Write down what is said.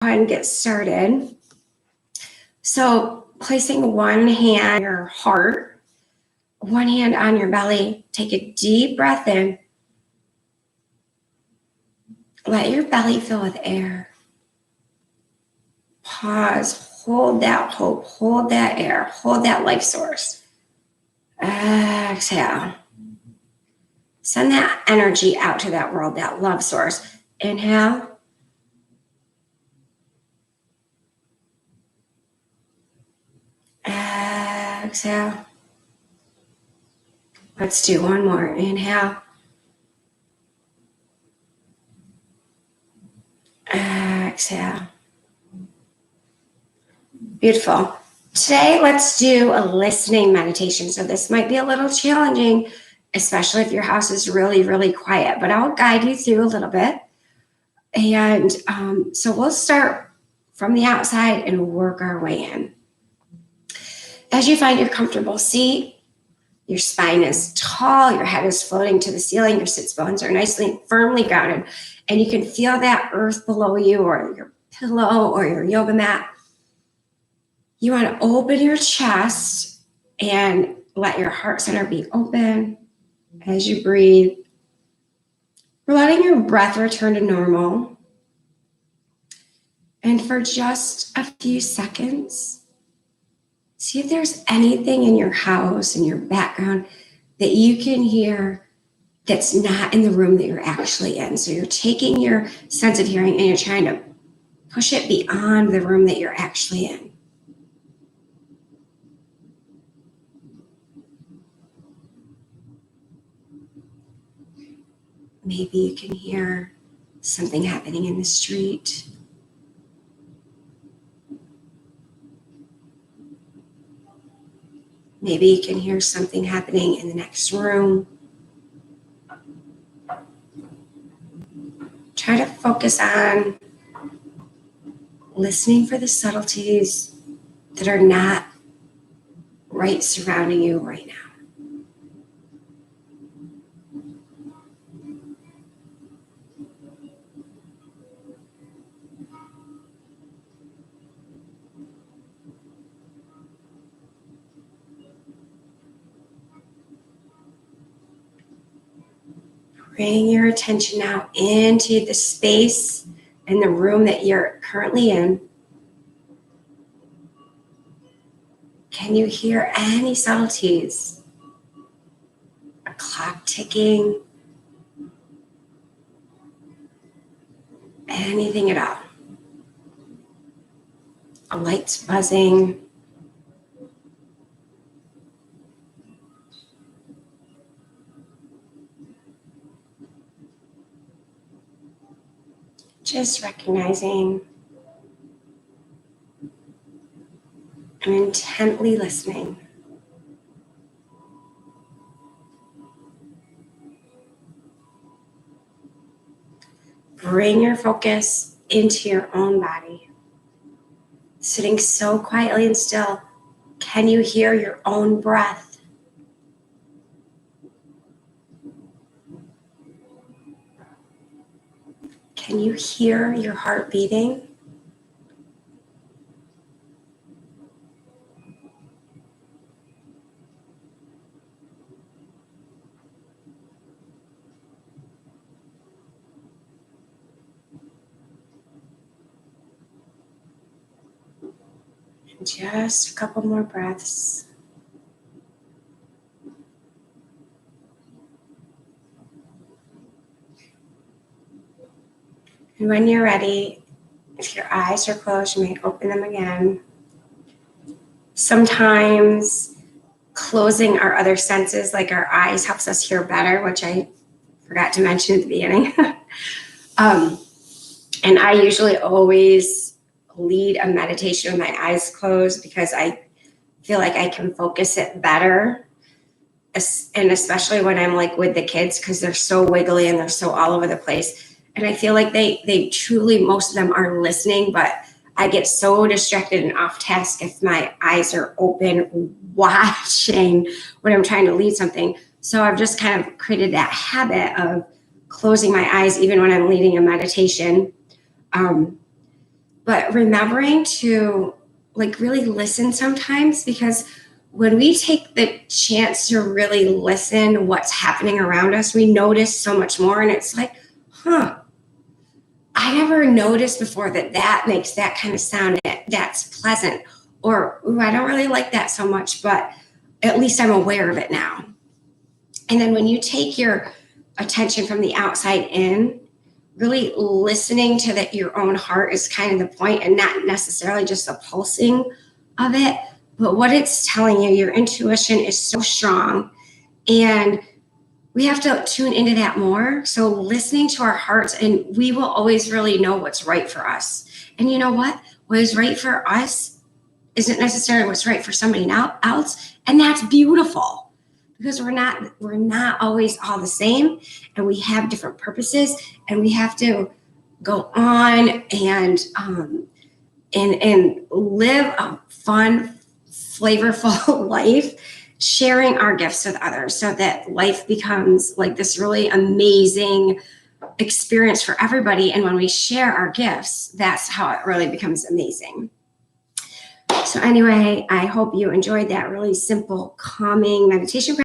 ahead and get started. So placing one hand on your heart, one hand on your belly, take a deep breath in. Let your belly fill with air. Pause, hold that hope, hold that air, hold that life source. Exhale. Send that energy out to that world, that love source. Inhale. Exhale. Let's do one more. Inhale. Exhale. Beautiful. Today, let's do a listening meditation. So this might be a little challenging, especially if your house is really, really quiet, but I'll guide you through a little bit. And so we'll start from the outside and work our way in. As you find your comfortable seat, your spine is tall, your head is floating to the ceiling, your sits bones are nicely firmly grounded, and you can feel that earth below you or your pillow or your yoga mat. You want to open your chest and let your heart center be open as you breathe. We're letting your breath return to normal. And for just a few seconds, see if there's anything in your house, in your background, that you can hear that's not in the room that you're actually in. So you're taking your sense of hearing and you're trying to push it beyond the room that you're actually in. Maybe you can hear something happening in the street. Maybe you can hear something happening in the next room. Try to focus on listening for the subtleties that are not right surrounding you right now. Bring your attention now into the space and the room that you're currently in. Can you hear any subtleties? A clock ticking? Anything at all? A light's buzzing? Just recognizing and intently listening. Bring your focus into your own body. Sitting so quietly and still, can you hear your own breath? Can you hear your heart beating? And just a couple more breaths. And when you're ready, if your eyes are closed, you may open them again. Sometimes closing our other senses, like our eyes, helps us hear better, which I forgot to mention at the beginning. And I usually always lead a meditation with my eyes closed because I feel like I can focus it better. And especially when I'm like with the kids, because they're so wiggly and they're so all over the place. And I feel like they truly, most of them are listening, but I get so distracted and off task if my eyes are open watching when I'm trying to lead something. So I've just kind of created that habit of closing my eyes even when I'm leading a meditation. but remembering to like really listen sometimes, because when we take the chance to really listen what's happening around us, we notice so much more. And it's like, I never noticed before that that makes that kind of sound, that's pleasant. Or, ooh, I don't really like that so much, but at least I'm aware of it now. And then when you take your attention from the outside in, really listening to that your own heart is kind of the point, and not necessarily just the pulsing of it, but what it's telling you. Your intuition is so strong, and we have to tune into that more. So listening to our hearts, and we will always really know what's right for us. And you know what is right for us isn't necessarily what's right for somebody else, and that's beautiful, because we're not always all the same, and we have different purposes, and we have to go on and live a fun, flavorful life, sharing our gifts with others, so that life becomes like this really amazing experience for everybody. And when we share our gifts, that's how it really becomes amazing. So anyway, I hope you enjoyed that really simple, calming meditation practice.